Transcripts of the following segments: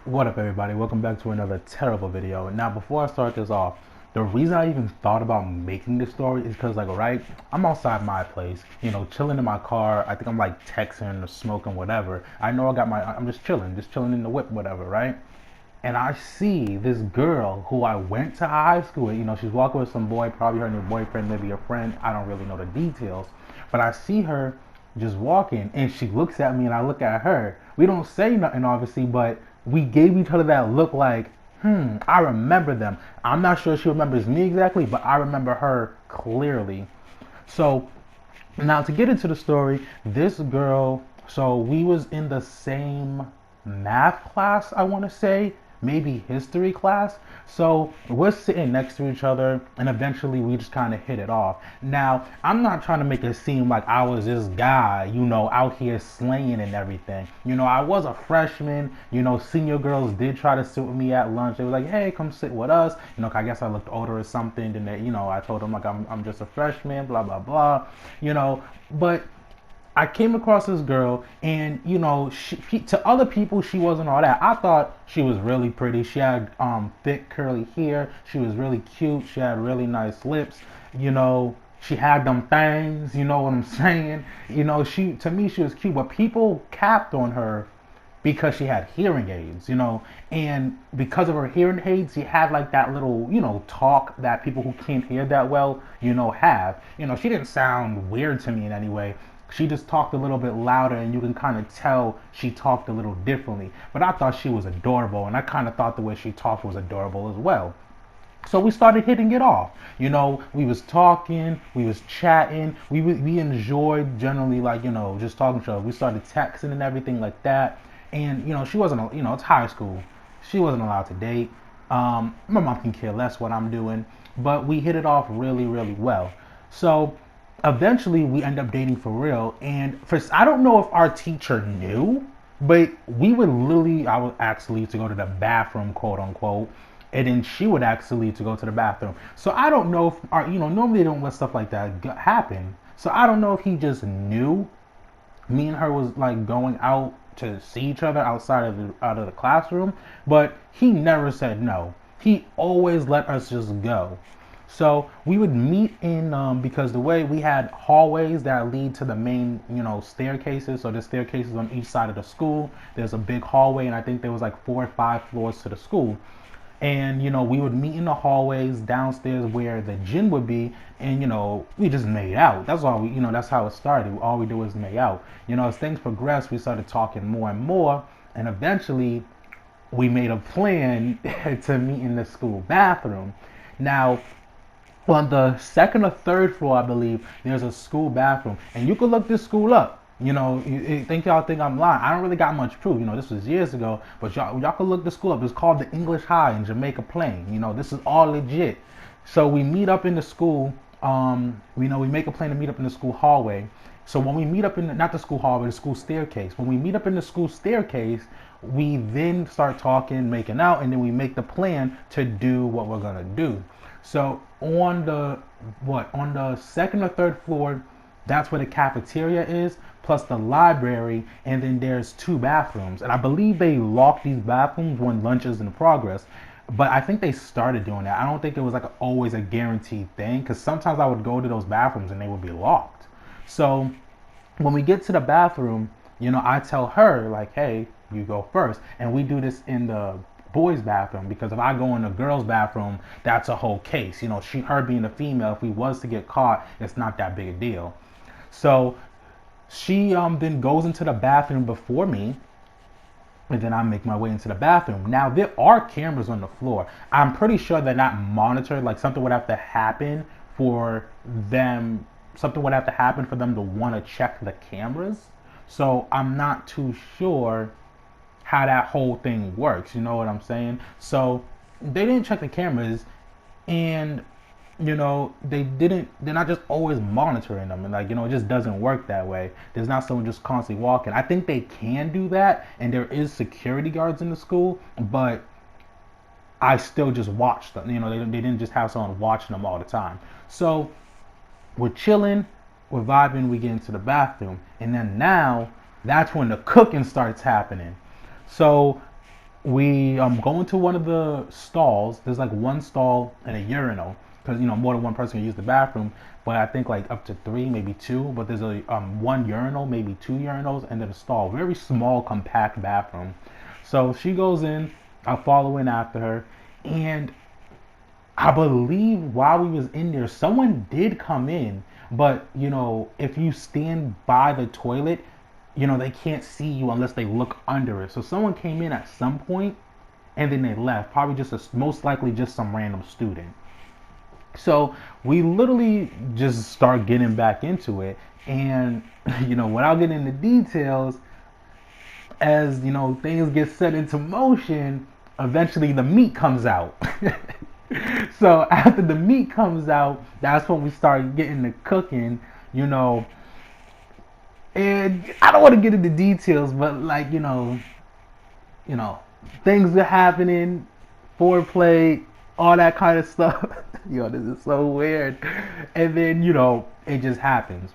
What up, everybody? Welcome back to another terrible video. Now, before I start this off, the reason I even thought about making this story is because, like, right, I'm outside my place, chilling in my car. I think I'm like texting or smoking, whatever. I'm just chilling in the whip, whatever, right? And I see this girl who I went to high school with. She's walking with some boy, probably her new boyfriend, maybe a friend. I don't really know the details. But I see her just walking, and she looks at me, and I look at her. We don't say nothing, obviously, but we gave each other that look like, I remember them. I'm not sure she remembers me exactly, but I remember her clearly. So now to get into the story, this girl, so we was in the same math class, I want to say, maybe history class. So we're sitting next to each other, and eventually we just kind of hit it off. Now, I'm not trying to make it seem like I was this guy, out here slaying and everything. I was a freshman. Senior girls did try to sit with me at lunch. They were like, hey, come sit with us. I guess I looked older or something. Then I told them like I'm just a freshman, blah blah blah. But I came across this girl, and to other people she wasn't all that. I thought she was really pretty. She had thick curly hair. She was really cute. She had really nice lips. She had them fangs. You know what I'm saying? She to me she was cute, but people capped on her because she had hearing aids, and because of her hearing aids, she had like that little, talk that people who can't hear that well, have. She didn't sound weird to me in any way. She just talked a little bit louder, and you can kind of tell she talked a little differently. But I thought she was adorable, and I kind of thought the way she talked was adorable as well. So we started hitting it off. We was talking, we was chatting, we enjoyed generally like just talking to each other. We started texting and everything like that. And she wasn't, it's high school. She wasn't allowed to date. My mom can care less what I'm doing, but we hit it off really, really well. So eventually we end up dating for real. And first, I don't know if our teacher knew, but we would literally, I would actually to go to the bathroom, quote unquote, and then she would actually to go to the bathroom. So I don't know if our, normally they don't let stuff like that happen. So I don't know if he just knew me and her was like going out to see each other out of the classroom, but he never said no. He always let us just go. So we would meet in because the way we had hallways that lead to the main, staircases. So there's staircases on each side of the school. There's a big hallway, and I think there was like 4 or 5 floors to the school. And we would meet in the hallways downstairs where the gym would be, and we just made out. That's all that's how it started. All we do is make out. As things progressed, we started talking more and more, and eventually we made a plan to meet in the school bathroom. Now, on the second or third floor, I believe, there's a school bathroom, and you could look this school up. Y'all think I'm lying. I don't really got much proof. This was years ago, but y'all can look the school up. It's called the English High in Jamaica Plain. This is all legit. So we meet up in the school. We make a plan to meet up in the school hallway. So when we meet up in not the school hallway, the school staircase. When we meet up in the school staircase, we then start talking, making out, and then we make the plan to do what we're gonna do. So on the second or third floor, that's where the cafeteria is, plus the library, and then there's 2 bathrooms. And I believe they lock these bathrooms when lunch is in progress. But I think they started doing that. I don't think it was like always a guaranteed thing, because sometimes I would go to those bathrooms and they would be locked. So when we get to the bathroom, I tell her like, hey, you go first. And we do this in the boys' bathroom, because if I go in the girls' bathroom, that's a whole case. Her being a female, if we was to get caught, it's not that big a deal. So she then goes into the bathroom before me, and then I make my way into the bathroom. Now there are cameras on the floor. I'm pretty sure they're not monitored. Like something would have to happen for them. Something would have to happen for them to want to check the cameras. So I'm not too sure how that whole thing works. You know what I'm saying? So they didn't check the cameras, and they're not just always monitoring them, and it just doesn't work that way. There's not someone just constantly walking. I think they can do that, and there is security guards in the school, but I still just watch them. They didn't just have someone watching them all the time. So we're chilling, we're vibing, we get into the bathroom, and then now that's when the cooking starts happening. So we go into one of the stalls. There's like one stall and a urinal because more than one person can use the bathroom. But I think like up to three, maybe two. But there's a one urinal, maybe two urinals, and then a stall. Very small, compact bathroom. So she goes in. I follow in after her, and I believe while we was in there, someone did come in. But if you stand by the toilet, they can't see you unless they look under it. So someone came in at some point and then they left. Probably most likely just some random student. So we literally just start getting back into it. And, without getting into details, as, things get set into motion, eventually the meat comes out. So after the meat comes out, that's when we start getting to cooking, and I don't want to get into details, but like you know, things are happening, foreplay, all that kind of stuff. This is so weird. And then it just happens.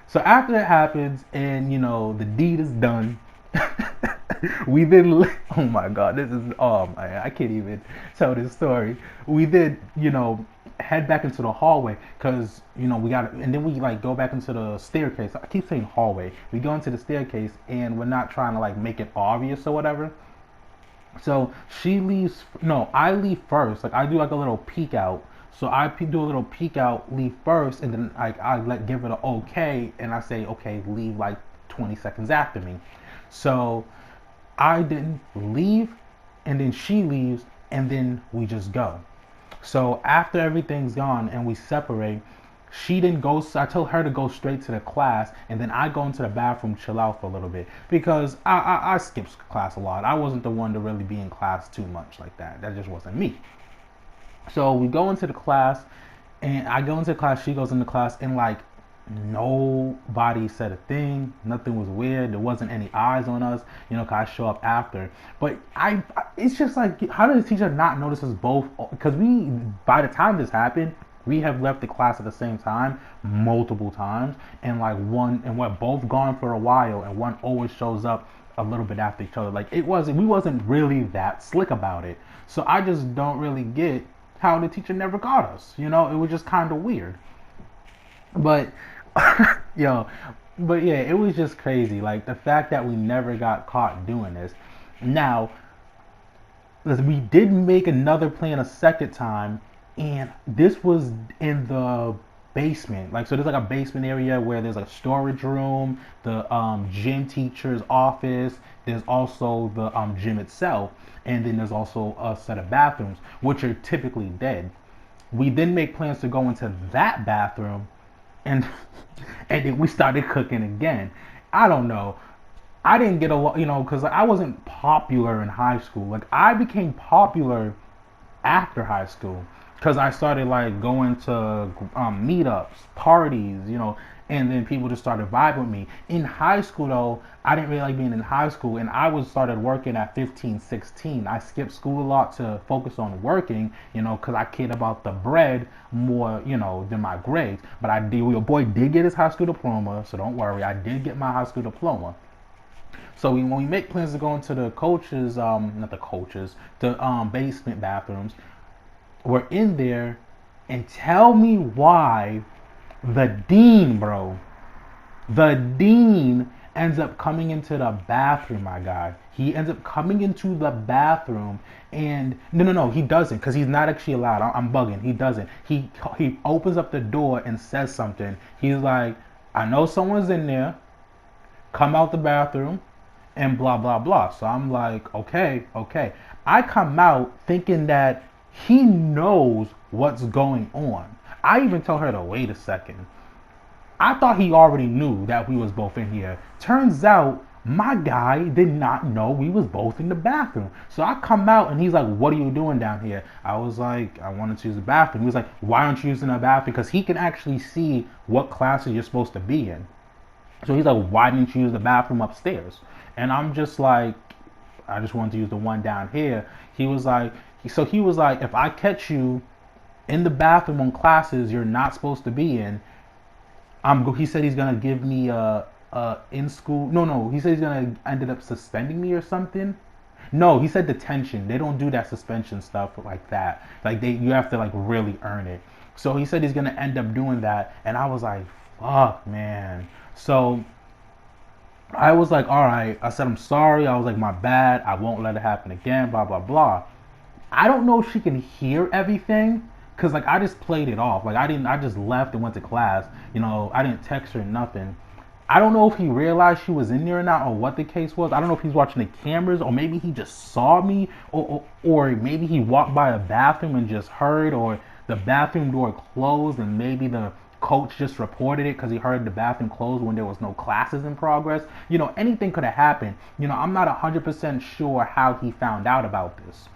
So after it happens, and the deed is done, we then, oh my god, this is, oh my, I can't even tell this story. We then head back into the hallway because we got, and then we like go back into the staircase. I keep saying hallway. We go into the staircase and we're not trying to like make it obvious or whatever. So she leaves. No, I leave first. Like I do like a little peek out. So I do a little peek out, leave first, and then I give it an okay, and I say okay, leave like 20 seconds after me. So I didn't leave, and then she leaves, and then we just go. So after everything's gone and we separate, she didn't go. I told her to go straight to the class, and then I go into the bathroom, chill out for a little bit because I skip class a lot. I wasn't the one to really be in class too much like that. That just wasn't me. So we go into the class, and I go into class. She goes into class, and like nobody said a thing. Nothing was weird. There wasn't any eyes on us, cause I show up after. But it's just like, how did the teacher not notice us both? Because by the time this happened, we have left the class at the same time multiple times, and we're both gone for a while, and one always shows up a little bit after each other. Like we wasn't really that slick about it. So I just don't really get how the teacher never caught us. It was just kind of weird. But but yeah, it was just crazy. Like the fact that we never got caught doing this. Now, we did make another plan a second time, and this was in the basement. Like, so there's like a basement area where there's like a storage room, the gym teacher's office. There's also the gym itself, and then there's also a set of bathrooms, which are typically dead. We then make plans to go into that bathroom, and and then we started cooking again. I don't know. I didn't get a lot, because I wasn't popular in high school. Like I became popular after high school because I started like going to meetups, parties, and then people just started vibing with me. In high school though, I didn't really like being in high school, and I was started working at 15, 16. I skipped school a lot to focus on working, because I cared about the bread more, than my grades. But I did, your boy did get his high school diploma, so don't worry, I did get my high school diploma. So when we make plans to go into the coaches, not the coaches, the basement bathrooms, we're in there, and tell me why the dean, bro, the dean ends up coming into the bathroom, my guy. He ends up coming into the bathroom, and no, he doesn't, because he's not actually allowed. I'm bugging. He doesn't. He opens up the door and says something. He's like, I know someone's in there. Come out the bathroom, and blah blah blah. So I'm like, okay. I come out thinking that he knows what's going on. I even told her to wait a second. I thought he already knew that we was both in here. Turns out my guy did not know we was both in the bathroom. So I come out and he's like, what are you doing down here? I was like, I wanted to use the bathroom. He was like, why aren't you using the bathroom? Because he can actually see what classes you're supposed to be in. So he's like, why didn't you use the bathroom upstairs? And I'm just like, I just wanted to use the one down here. He was like, if I catch you in the bathroom on classes you're not supposed to be in, he said he's gonna give me in school. No, he said he's gonna ended up suspending me or something. No, he said detention. They don't do that suspension stuff like that. Like you have to like really earn it. So he said he's gonna end up doing that, and I was like, fuck, man. So I was like, all right. I said I'm sorry. I was like, my bad. I won't let it happen again. Blah blah blah. I don't know if she can hear everything because like I just played it off. Like I didn't. I just left and went to class. You know, I didn't text her nothing. I don't know if he realized she was in there or not, or what the case was. I don't know if he's watching the cameras, or maybe he just saw me, or maybe he walked by a bathroom and just heard, or the bathroom door closed, and maybe the coach just reported it because he heard the bathroom closed when there was no classes in progress. You know, anything could have happened. You know, I'm not 100% sure how he found out about this.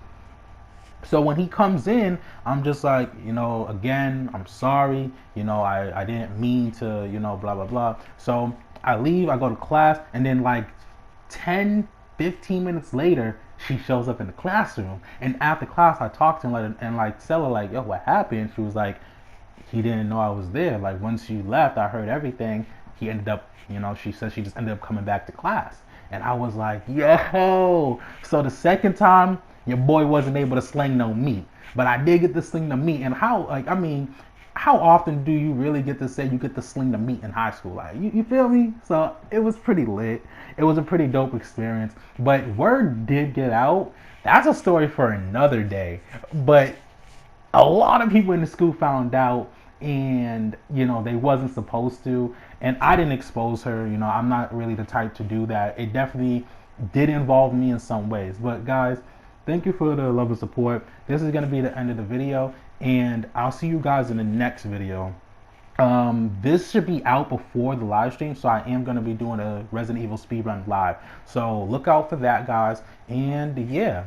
So when he comes in, I'm just like, you know, again, I'm sorry. You know, I didn't mean to, you know, blah, blah, blah. So I leave, I go to class, and then like 10, 15 minutes later, she shows up in the classroom. And after class, I talked to him and like tell her like, yo, what happened? She was like, he didn't know I was there. Like once you left, I heard everything. He ended up, you know, she said she just ended up coming back to class. And I was like, yo. So the second time, your boy wasn't able to sling no meat. But I did get to sling the meat. And how, like, I mean, how often do you really get to say you get to sling the meat in high school? Like, you feel me? So it was pretty lit. It was a pretty dope experience. But word did get out. That's a story for another day. But a lot of people in the school found out, and you know they wasn't supposed to, and I didn't expose her. You know, I'm not really the type to do that. It definitely did involve me in some ways. But guys, thank you for the love and support. This is going to be the end of the video, and I'll see you guys in the next video. This should be out before the live stream, so I am going to be doing a Resident Evil speedrun live, so look out for that, guys. And yeah,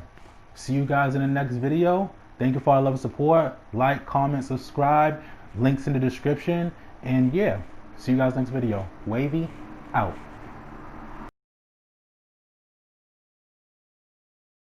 see you guys in the next video. Thank you for all love and support. Like, comment, subscribe. Links in the description. And yeah, see you guys next video. Wavy out.